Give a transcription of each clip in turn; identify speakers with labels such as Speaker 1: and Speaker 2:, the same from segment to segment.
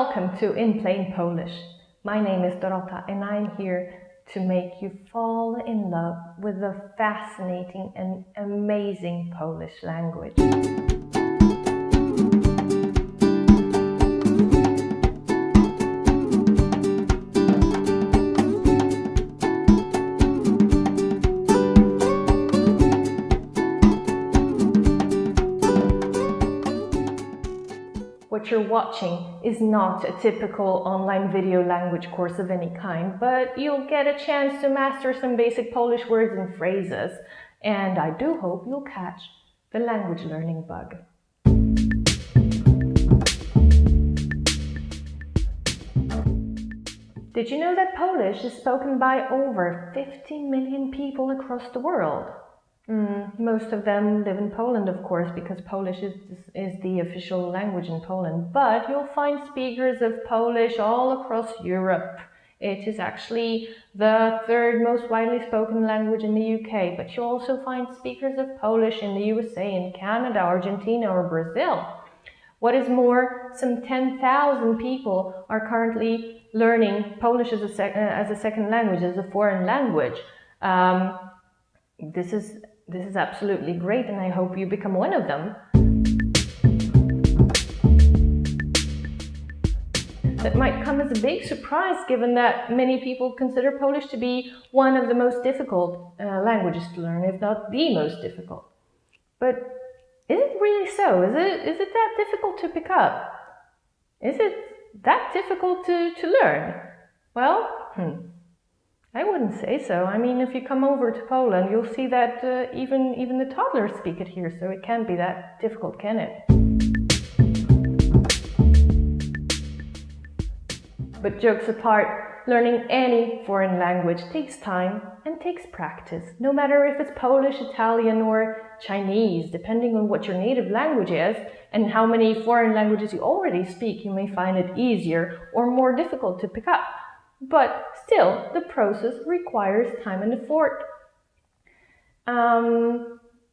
Speaker 1: Welcome to In Plain Polish. My name is Dorota and I'm here to make you fall in love with the fascinating and amazing Polish language. What you're watching is not a typical online video language course of any kind, but you'll get a chance to master some basic Polish words and phrases, and I do hope you'll catch the language learning bug. Did you know that Polish is spoken by over 15 million people across the world? Most of them live in Poland, of course, because Polish is the official language in Poland, but you'll find speakers of Polish all across Europe. It is actually the third most widely spoken language in the UK, but you'll also find speakers of Polish in the USA, in Canada, Argentina, or Brazil. What is more, some 10,000 people are currently learning Polish as a second language, as a foreign language. This is absolutely great, and I hope you become one of them. That might come as a big surprise, given that many people consider Polish to be one of the most difficult languages to learn, if not the most difficult. But is it really so? Is it that difficult to pick up? Is it that difficult to learn? Well, I wouldn't say so. I mean, if you come over to Poland, you'll see that even the toddlers speak it here, so it can't be that difficult, can it? But jokes apart, learning any foreign language takes time and takes practice, no matter if it's Polish, Italian, or Chinese. Depending on what your native language is and how many foreign languages you already speak, you may find it easier or more difficult to pick up. But still, the process requires time and effort.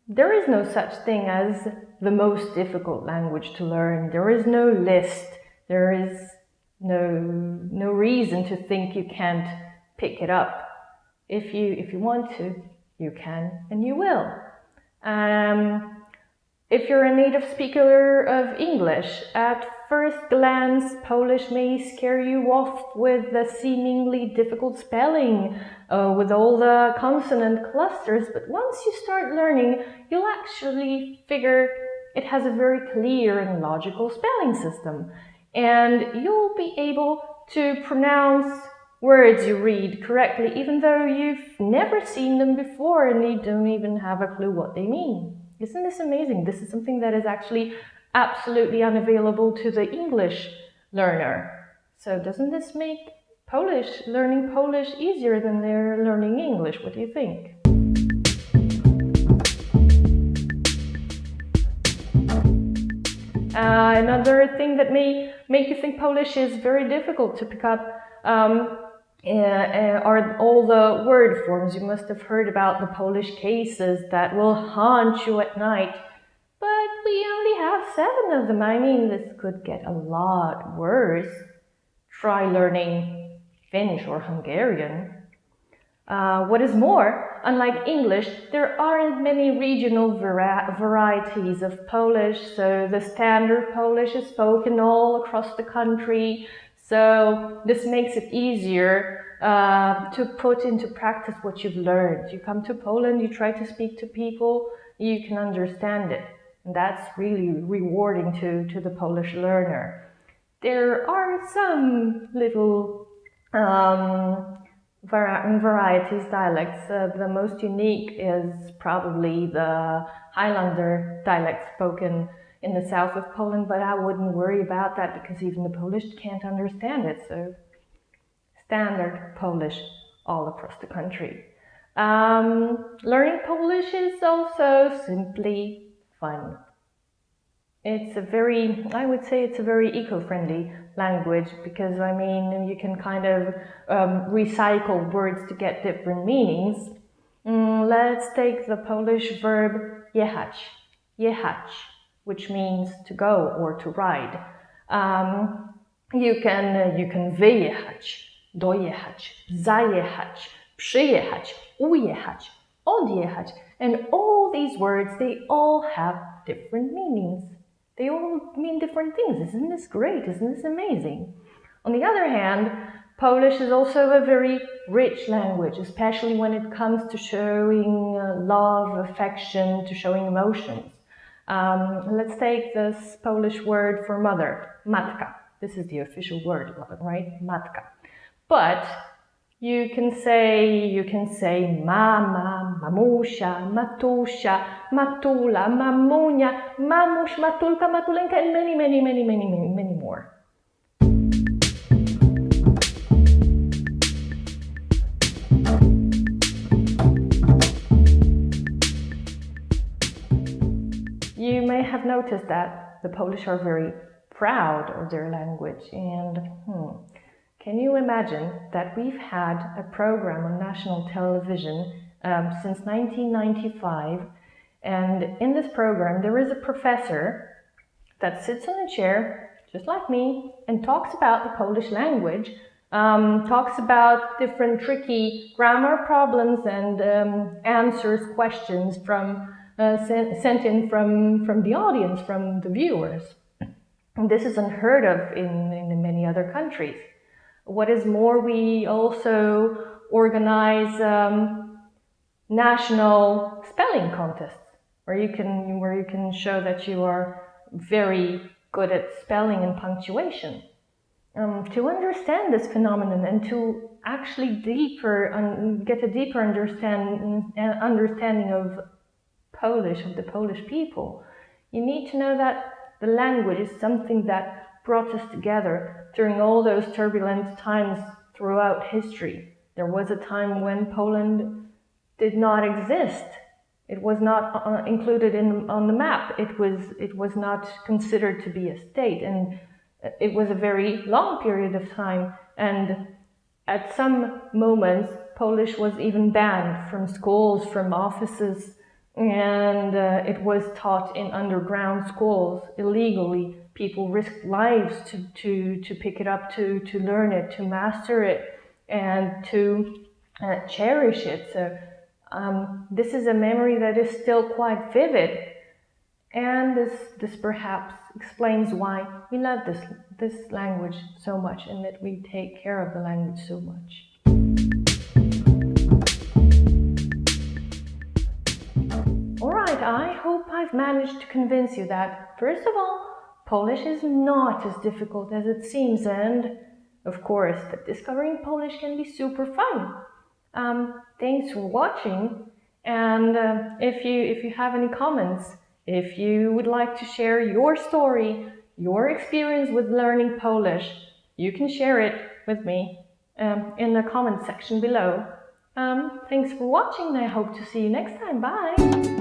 Speaker 1: There is no such thing as the most difficult language to learn. There is no list. There is no reason to think you can't pick it up. If you want to, you can and you will. If you're a native speaker of English, at first glance, Polish may scare you off with the seemingly difficult spelling, with all the consonant clusters, but once you start learning, you'll actually figure it has a very clear and logical spelling system, and you'll be able to pronounce words you read correctly, even though you've never seen them before and you don't even have a clue what they mean. Isn't this amazing? This is something that is actually absolutely unavailable to the English learner. So doesn't this make learning Polish easier than they're learning English? What do you think? Another thing that may make you think Polish is very difficult to pick up are all the word forms. You must have heard about the Polish cases that will haunt you at night, but we only have 7 of them. I mean, this could get a lot worse. Try learning Finnish or Hungarian. What is more, unlike English, there aren't many regional varieties of Polish, so the standard Polish is spoken all across the country. So this makes it easier to put into practice what you've learned. You come to Poland, you try to speak to people, you can understand it. And that's really rewarding to the Polish learner. There are some little varieties, dialects. The most unique is probably the Highlander dialect spoken in the south of Poland, but I wouldn't worry about that because even the Polish can't understand it. So standard Polish all across the country. Learning Polish is also simply fun. I would say it's a very eco-friendly language because, I mean, you can kind of recycle words to get different meanings. Let's take the Polish verb jechać, which means to go or to ride. You can wyjechać, dojechać, zajechać, przyjechać, ujechać, odjechać. And all these words, they all have different meanings. They all mean different things. Isn't this great? Isn't this amazing? On the other hand, Polish is also a very rich language, especially when it comes to showing love, affection, to showing emotions. Let's take this Polish word for mother, matka. This is the official word, right? Matka. But you can say mama, mamusia, matusia, matula, mamunia, mamush, matulka, matulenka, and many more. You may have noticed that the Polish are very proud of their language, and can you imagine that we've had a program on national television since 1995, and in this program there is a professor that sits on a chair, just like me, and talks about the Polish language, talks about different tricky grammar problems and answers questions from sent in from the audience, from the viewers. And this is unheard of in many other countries. What is more, we also organize national spelling contests where you can show that you are very good at spelling and punctuation. To understand this phenomenon and to actually get a deeper understanding of Polish, of the Polish people, you need to know that the language is something that brought us together during all those turbulent times throughout history. There was a time when Poland did not exist. It was not included on the map. It was not considered to be a state, and it was a very long period of time. And at some moments, Polish was even banned from schools, from offices, and it was taught in underground schools illegally. People risked lives to pick it up, to learn it, to master it, and to cherish it. So this is a memory that is still quite vivid, and this perhaps explains why we love this language so much, and that we take care of the language so much. Alright, I hope I've managed to convince you that, first of all, Polish is not as difficult as it seems, and of course, that discovering Polish can be super fun. Thanks for watching, and if you have any comments, if you would like to share your story, your experience with learning Polish, you can share it with me in the comment section below. Thanks for watching, and I hope to see you next time. Bye!